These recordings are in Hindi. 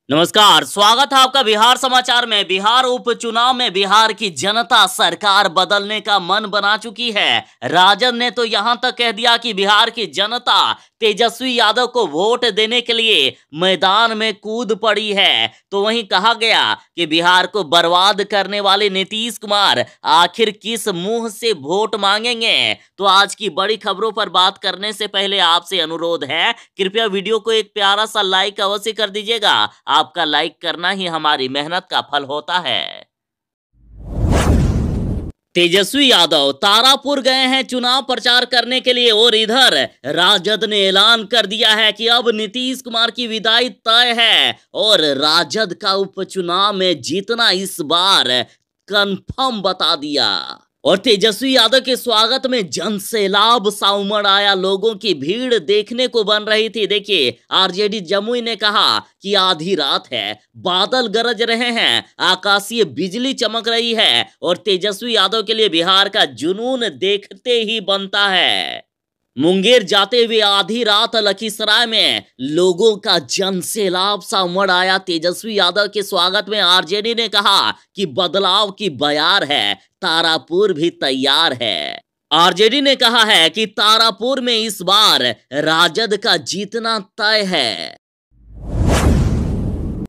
नमस्कार, स्वागत है आपका बिहार समाचार में। बिहार उपचुनाव में बिहार की जनता सरकार बदलने का मन बना चुकी है। राजद ने तो यहां तक कह दिया कि बिहार की जनता तेजस्वी यादव को वोट देने के लिए मैदान में कूद पड़ी है। तो वहीं कहा गया कि बिहार को बर्बाद करने वाले नीतीश कुमार आखिर किस मुंह से वोट मांगेंगे। तो आज की बड़ी खबरों पर बात करने से पहले आपसे अनुरोध है, कृपया वीडियो को एक प्यारा सा लाइक अवश्य कर दीजिएगा। आपका लाइक करना ही हमारी मेहनत का फल होता है। तेजस्वी यादव तारापुर गए हैं चुनाव प्रचार करने के लिए और इधर राजद ने ऐलान कर दिया है कि अब नीतीश कुमार की विदाई तय है और राजद का उपचुनाव में जीतना इस बार कंफर्म बता दिया। और तेजस्वी यादव के स्वागत में जनसैलाब सा उमड़ आया। लोगों की भीड़ देखने को बन रही थी। देखिए, आरजेडी जमुई ने कहा कि आधी रात है, बादल गरज रहे हैं, आकाशीय बिजली चमक रही है और तेजस्वी यादव के लिए बिहार का जुनून देखते ही बनता है। मुंगेर जाते हुए आधी रात लखीसराय में लोगों का जनसैलाब सा उमड़ आया। तेजस्वी यादव के स्वागत में आरजेडी ने कहा कि बदलाव की बयार है, तारापुर भी तैयार है। आरजेडी ने कहा है कि तारापुर में इस बार राजद का जीतना तय है।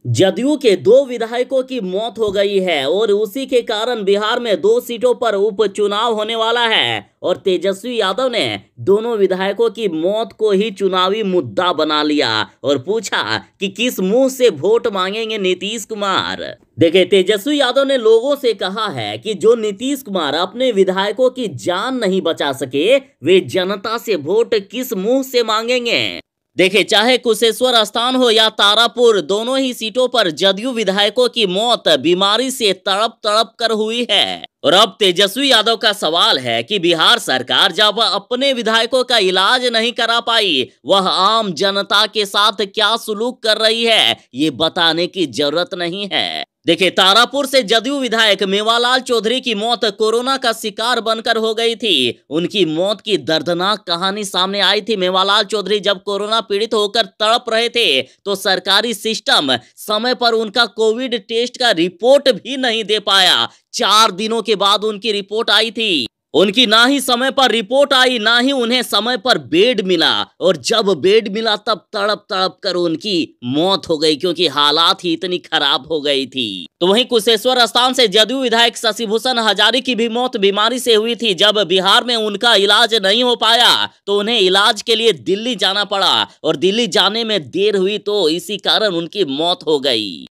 जदयू के 2 विधायकों की मौत हो गई है और उसी के कारण बिहार में 2 सीटों पर उपचुनाव होने वाला है और तेजस्वी यादव ने दोनों विधायकों की मौत को ही चुनावी मुद्दा बना लिया और पूछा कि किस मुंह से वोट मांगेंगे नीतीश कुमार। देखिए, तेजस्वी यादव ने लोगों से कहा है कि जो नीतीश कुमार अपने विधायकों की जान नहीं बचा सके, वे जनता से वोट किस मुंह से मांगेंगे। देखिए, चाहे कुशेश्वर स्थान हो या तारापुर, दोनों ही सीटों पर जदयू विधायकों की मौत बीमारी से तड़प तड़प कर हुई है। और अब तेजस्वी यादव का सवाल है कि बिहार सरकार जब अपने विधायकों का इलाज नहीं करा पाई, वह आम जनता के साथ क्या सुलूक कर रही है, ये बताने की जरूरत नहीं है। देखिए, तारापुर से जदयू विधायक मेवालाल चौधरी की मौत कोरोना का शिकार बनकर हो गई थी। उनकी मौत की दर्दनाक कहानी सामने आई थी। मेवालाल चौधरी जब कोरोना पीड़ित होकर तड़प रहे थे तो सरकारी सिस्टम समय पर उनका कोविड टेस्ट का रिपोर्ट भी नहीं दे पाया। 4 दिनों के बाद उनकी रिपोर्ट आई थी। उनकी ना ही समय पर रिपोर्ट आई, ना ही उन्हें समय पर बेड मिला और जब बेड मिला तब तड़प तड़प कर उनकी मौत हो गई, क्योंकि हालात ही इतनी खराब हो गई थी। तो वहीं कुशेश्वर स्थान से जदयू विधायक शशिभूषण हजारी की भी मौत बीमारी से हुई थी। जब बिहार में उनका इलाज नहीं हो पाया तो उन्हें इलाज के लिए दिल्ली जाना पड़ा और दिल्ली जाने में देर हुई तो इसी कारण उनकी मौत हो गई।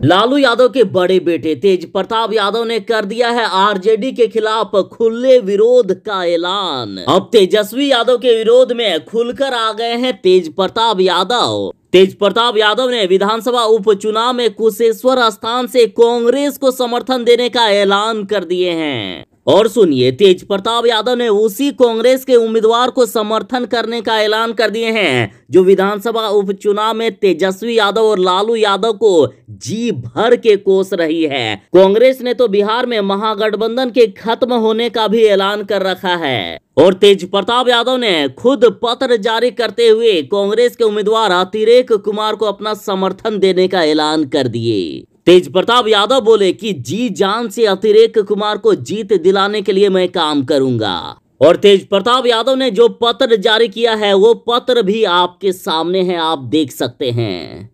लालू यादव के बड़े बेटे तेज प्रताप यादव ने कर दिया है आरजेडी के खिलाफ खुले विरोध का ऐलान। अब तेजस्वी यादव के विरोध में खुलकर आ गए हैं तेज प्रताप यादव। तेज प्रताप यादव ने विधानसभा उपचुनाव में कुशेश्वर स्थान से कांग्रेस को समर्थन देने का ऐलान कर दिए हैं। और सुनिए, तेज प्रताप यादव ने उसी कांग्रेस के उम्मीदवार को समर्थन करने का ऐलान कर दिए हैं जो विधानसभा उपचुनाव में तेजस्वी यादव और लालू यादव को जी भर के कोस रही है। कांग्रेस ने तो बिहार में महागठबंधन के खत्म होने का भी ऐलान कर रखा है और तेज प्रताप यादव ने खुद पत्र जारी करते हुए कांग्रेस के उम्मीदवार अतिरेक कुमार को अपना समर्थन देने का ऐलान कर दिए। तेज प्रताप यादव बोले कि जी जान से अतिरेक कुमार को जीत दिलाने के लिए मैं काम करूंगा। और तेज प्रताप यादव ने जो पत्र जारी किया है वो पत्र भी आपके सामने है, आप देख सकते हैं।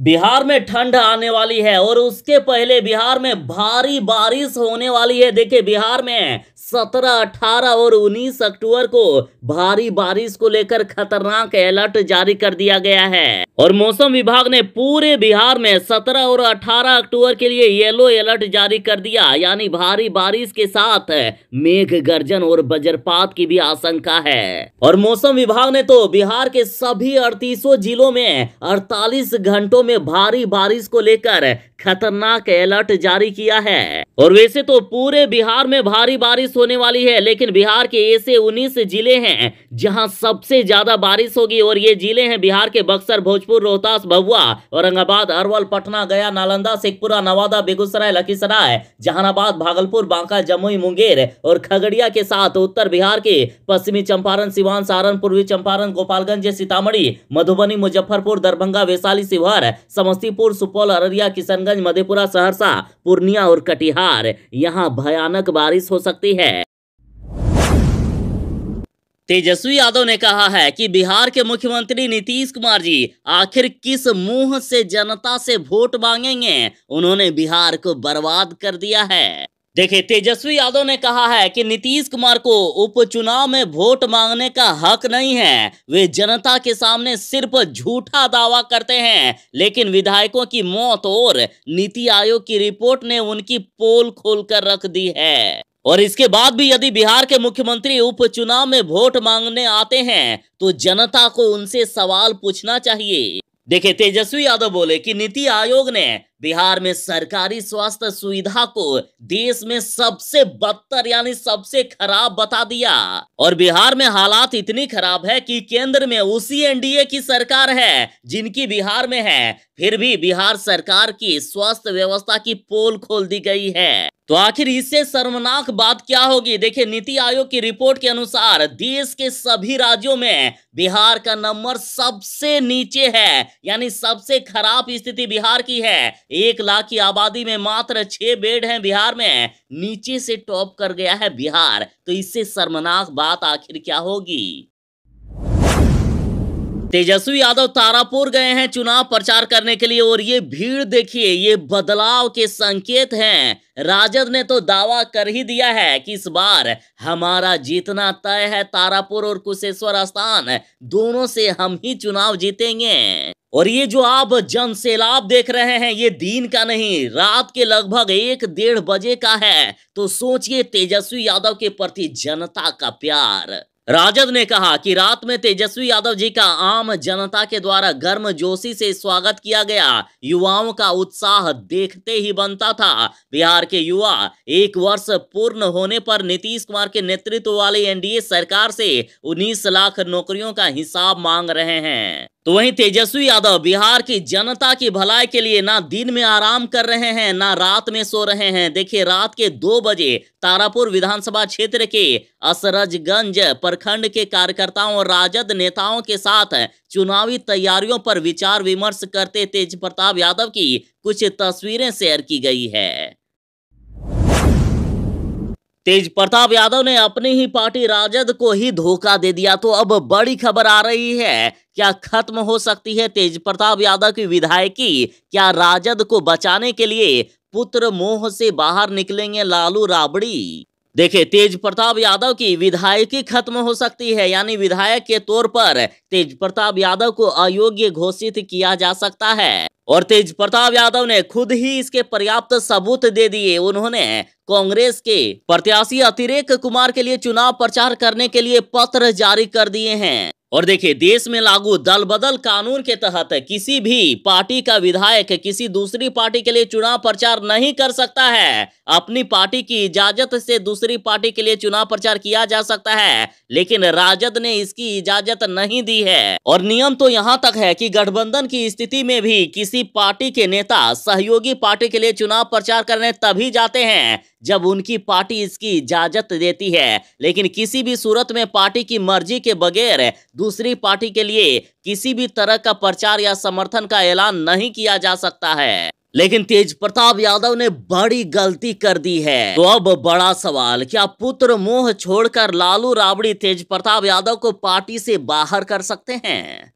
बिहार में ठंड आने वाली है और उसके पहले बिहार में भारी बारिश होने वाली है। देखिए, बिहार में 17, 18 और 19 अक्टूबर को भारी बारिश को लेकर खतरनाक अलर्ट जारी कर दिया गया है और मौसम विभाग ने पूरे बिहार में 17 और 18 अक्टूबर के लिए येलो अलर्ट जारी कर दिया, यानी भारी बारिश के साथ मेघ गर्जन और वज्रपात की भी आशंका है। और मौसम विभाग ने तो बिहार के सभी 38 जिलों में 48 घंटों में भारी बारिश को लेकर खतरनाक अलर्ट जारी किया है। और वैसे तो पूरे बिहार में भारी बारिश होने वाली है, लेकिन बिहार के ऐसे 19 जिले हैं जहां सबसे ज्यादा बारिश होगी। और ये जिले हैं बिहार के बक्सर, भोजपुर, रोहतास, भभुआ, औरंगाबाद, अरवल, पटना, गया, नालंदा, शेखपुरा, नवादा, बेगूसराय, लखीसराय, जहानाबाद, भागलपुर, बांका, जमुई, मुंगेर और खगड़िया के साथ उत्तर बिहार के पश्चिमी चंपारण, सिवान, सारण, पूर्वी चंपारण, गोपालगंज, सीतामढ़ी, मधुबनी, मुजफ्फरपुर, दरभंगा, वैशाली, शिवहर, समस्तीपुर, सुपौल, अररिया, किशनगंज, मधेपुरा, सहरसा, पूर्णिया और कटिहार, यहां भयानक बारिश हो सकती है। तेजस्वी यादव ने कहा है कि बिहार के मुख्यमंत्री नीतीश कुमार जी आखिर किस मुंह से जनता से वोट मांगेंगे। उन्होंने बिहार को बर्बाद कर दिया है। देखिए, तेजस्वी यादव ने कहा है कि नीतीश कुमार को उपचुनाव में वोट मांगने का हक नहीं है। वे जनता के सामने सिर्फ झूठा दावा करते हैं, लेकिन विधायकों की मौत और नीति आयोग की रिपोर्ट ने उनकी पोल खोलकर रख दी है। और इसके बाद भी यदि बिहार के मुख्यमंत्री उपचुनाव में वोट मांगने आते हैं तो जनता को उनसे सवाल पूछना चाहिए। देखिए, तेजस्वी यादव बोले कि नीति आयोग ने बिहार में सरकारी स्वास्थ्य सुविधा को देश में सबसे बदतर यानी सबसे खराब बता दिया। और बिहार में हालात इतनी खराब है कि केंद्र में उसी एनडीए की सरकार है जिनकी बिहार में है, फिर भी बिहार सरकार की स्वास्थ्य व्यवस्था की पोल खोल दी गई है। तो आखिर इससे शर्मनाक बात क्या होगी। देखिए, नीति आयोग की रिपोर्ट के अनुसार देश के सभी राज्यों में बिहार का नंबर सबसे नीचे है, यानी सबसे खराब स्थिति बिहार की है। 1 लाख की आबादी में मात्र 6 बेड हैं बिहार में, नीचे से टॉप कर गया है बिहार। तो इससे शर्मनाक बात आखिर क्या होगी। तेजस्वी यादव तारापुर गए हैं चुनाव प्रचार करने के लिए और ये भीड़ देखिए, ये बदलाव के संकेत हैं। राजद ने तो दावा कर ही दिया है कि इस बार हमारा जीतना तय है, तारापुर और कुशेश्वर स्थान दोनों से हम ही चुनाव जीतेंगे। और ये जो आप जन सैलाब देख रहे हैं, ये दिन का नहीं, रात के लगभग 1-1:30 बजे का है। तो सोचिए तेजस्वी यादव के प्रति जनता का प्यार। राजद ने कहा कि रात में तेजस्वी यादव जी का आम जनता के द्वारा गर्मजोशी से स्वागत किया गया। युवाओं का उत्साह देखते ही बनता था। बिहार के युवा 1 वर्ष पूर्ण होने पर नीतीश कुमार के नेतृत्व वाली एनडीए सरकार से 19 लाख नौकरियों का हिसाब मांग रहे हैं। तो वहीं तेजस्वी यादव बिहार की जनता की भलाई के लिए ना दिन में आराम कर रहे हैं, ना रात में सो रहे हैं। देखिए, रात के 2 बजे तारापुर विधानसभा क्षेत्र के असरजगंज प्रखंड के कार्यकर्ताओं और राजद नेताओं के साथ चुनावी तैयारियों पर विचार विमर्श करते तेज प्रताप यादव की कुछ तस्वीरें शेयर की गई है। तेज प्रताप यादव ने अपनी ही पार्टी राजद को ही धोखा दे दिया। तो अब बड़ी खबर आ रही है, क्या खत्म हो सकती है तेज प्रताप यादव की विधायकी? क्या राजद को बचाने के लिए पुत्र मोह से बाहर निकलेंगे लालू राबड़ी? देखिए, तेज प्रताप यादव की विधायकी खत्म हो सकती है, यानी विधायक के तौर पर तेज प्रताप यादव को अयोग्य घोषित किया जा सकता है। और तेज प्रताप यादव ने खुद ही इसके पर्याप्त सबूत दे दिए। उन्होंने कांग्रेस के प्रत्याशी अतिरेक कुमार के लिए चुनाव प्रचार करने के लिए पत्र जारी कर दिए हैं। और देखिए, देश में लागू दल बदल कानून के तहत किसी भी पार्टी का विधायक किसी दूसरी पार्टी के लिए चुनाव प्रचार नहीं कर सकता है। अपनी पार्टी की इजाजत से दूसरी पार्टी के लिए चुनाव प्रचार किया जा सकता है, लेकिन राजद ने इसकी इजाजत नहीं दी है। और नियम तो यहां तक है कि गठबंधन की स्थिति में भी किसी पार्टी के नेता सहयोगी पार्टी के लिए चुनाव प्रचार करने तभी जाते हैं जब उनकी पार्टी इसकी इजाजत देती है। लेकिन किसी भी सूरत में पार्टी की मर्जी के बगैर दूसरी पार्टी के लिए किसी भी तरह का प्रचार या समर्थन का ऐलान नहीं किया जा सकता है। लेकिन तेज प्रताप यादव ने बड़ी गलती कर दी है। तो अब बड़ा सवाल, क्या पुत्र मोह छोड़कर लालू राबड़ी तेज प्रताप यादव को पार्टी से बाहर कर सकते हैं?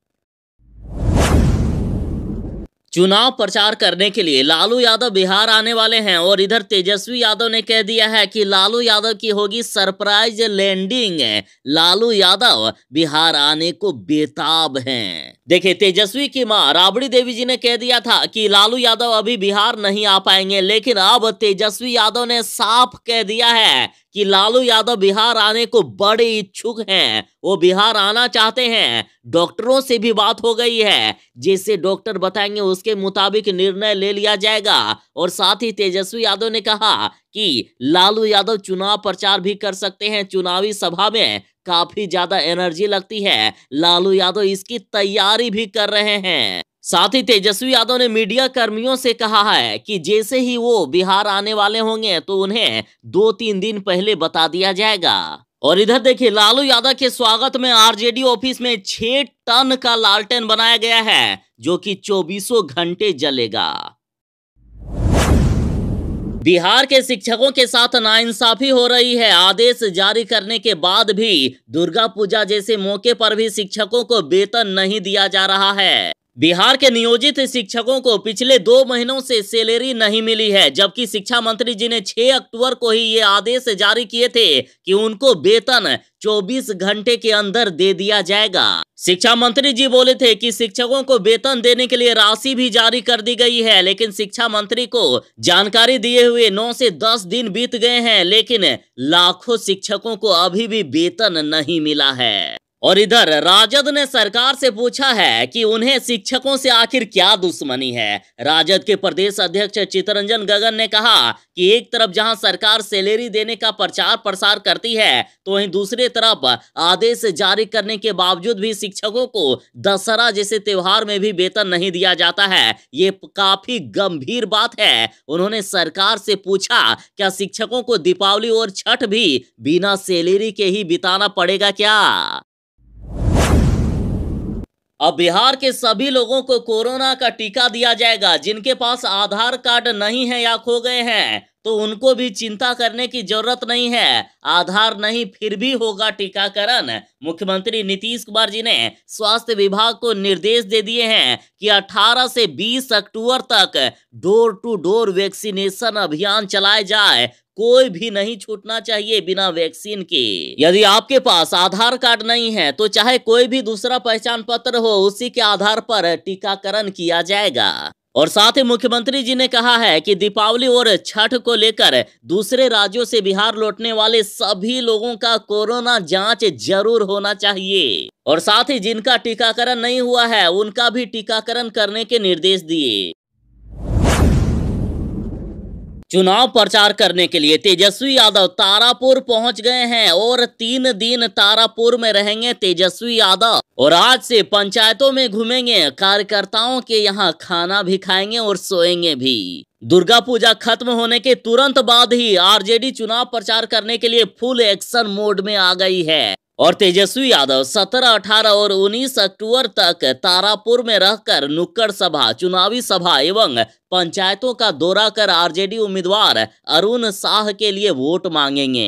चुनाव प्रचार करने के लिए लालू यादव बिहार आने वाले हैं और इधर तेजस्वी यादव ने कह दिया है कि लालू यादव की होगी सरप्राइज लैंडिंग। लालू यादव बिहार आने को बेताब हैं। देखिए, तेजस्वी की मां राबड़ी देवी जी ने कह दिया था कि लालू यादव अभी बिहार नहीं आ पाएंगे, लेकिन अब तेजस्वी यादव ने साफ कह दिया है कि लालू यादव बिहार आने को बड़े इच्छुक हैं, वो बिहार आना चाहते हैं। डॉक्टरों से भी बात हो गई है, जैसे डॉक्टर बताएंगे उसके मुताबिक निर्णय ले लिया जाएगा। और साथ ही तेजस्वी यादव ने कहा कि लालू यादव चुनाव प्रचार भी कर सकते हैं, चुनावी सभा में काफी ज्यादा एनर्जी लगती है, लालू यादव इसकी तैयारी भी कर रहे हैं। साथ ही तेजस्वी यादव ने मीडिया कर्मियों से कहा है कि जैसे ही वो बिहार आने वाले होंगे तो उन्हें 2-3 दिन पहले बता दिया जाएगा। और इधर देखिए, लालू यादव के स्वागत में आरजेडी ऑफिस में 6 टन का लालटेन बनाया गया है, जो कि 24 घंटे जलेगा। बिहार के शिक्षकों के साथ नाइंसाफी हो रही है। आदेश जारी करने के बाद भी दुर्गा पूजा जैसे मौके पर भी शिक्षकों को वेतन नहीं दिया जा रहा है। बिहार के नियोजित शिक्षकों को पिछले 2 महीनों से सैलरी नहीं मिली है, जबकि शिक्षा मंत्री जी ने 6 अक्टूबर को ही ये आदेश जारी किए थे कि उनको वेतन 24 घंटे के अंदर दे दिया जाएगा। शिक्षा मंत्री जी बोले थे कि शिक्षकों को वेतन देने के लिए राशि भी जारी कर दी गई है, लेकिन शिक्षा मंत्री को जानकारी दिए हुए 9 से 10 दिन बीत गए हैं, लेकिन लाखों शिक्षकों को अभी भी वेतन नहीं मिला है। और इधर राजद ने सरकार से पूछा है कि उन्हें शिक्षकों से आखिर क्या दुश्मनी है। राजद के प्रदेश अध्यक्ष चित्तरंजन गगन ने कहा कि एक तरफ जहां सरकार सैलरी देने का प्रचार प्रसार करती है, तो वहीं दूसरी तरफ आदेश जारी करने के बावजूद भी शिक्षकों को दशहरा जैसे त्योहार में भी वेतन नहीं दिया जाता है। ये काफी गंभीर बात है। उन्होंने सरकार से पूछा, क्या शिक्षकों को दीपावली और छठ भी बिना सैलरी के ही बिताना पड़ेगा क्या? अब बिहार के सभी लोगों को कोरोना का टीका दिया जाएगा। जिनके पास आधार कार्ड नहीं है या खो गए हैं, तो उनको भी चिंता करने की जरूरत नहीं है। आधार नहीं फिर भी होगा टीकाकरण। मुख्यमंत्री नीतीश कुमार जी ने स्वास्थ्य विभाग को निर्देश दे दिए हैं कि 18 से 20 अक्टूबर तक डोर टू डोर वैक्सीनेशन अभियान चलाए जाए। कोई भी नहीं छूटना चाहिए बिना वैक्सीन के। यदि आपके पास आधार कार्ड नहीं है, तो चाहे कोई भी दूसरा पहचान पत्र हो, उसी के आधार पर टीकाकरण किया जाएगा। और साथ ही मुख्यमंत्री जी ने कहा है कि दीपावली और छठ को लेकर दूसरे राज्यों से बिहार लौटने वाले सभी लोगों का कोरोना जांच जरूर होना चाहिए। और साथ ही जिनका टीकाकरण नहीं हुआ है, उनका भी टीकाकरण करने के निर्देश दिए। चुनाव प्रचार करने के लिए तेजस्वी यादव तारापुर पहुंच गए हैं और 3 दिन तारापुर में रहेंगे तेजस्वी यादव। और आज से पंचायतों में घूमेंगे, कार्यकर्ताओं के यहां खाना भी खाएंगे और सोएंगे भी। दुर्गा पूजा खत्म होने के तुरंत बाद ही आरजेडी चुनाव प्रचार करने के लिए फुल एक्शन मोड में आ गई है। और तेजस्वी यादव 17, 18 और 19 अक्टूबर तक तारापुर में रहकर नुक्कड़ सभा, चुनावी सभा एवं पंचायतों का दौरा कर आरजेडी उम्मीदवार अरुण साह के लिए वोट मांगेंगे।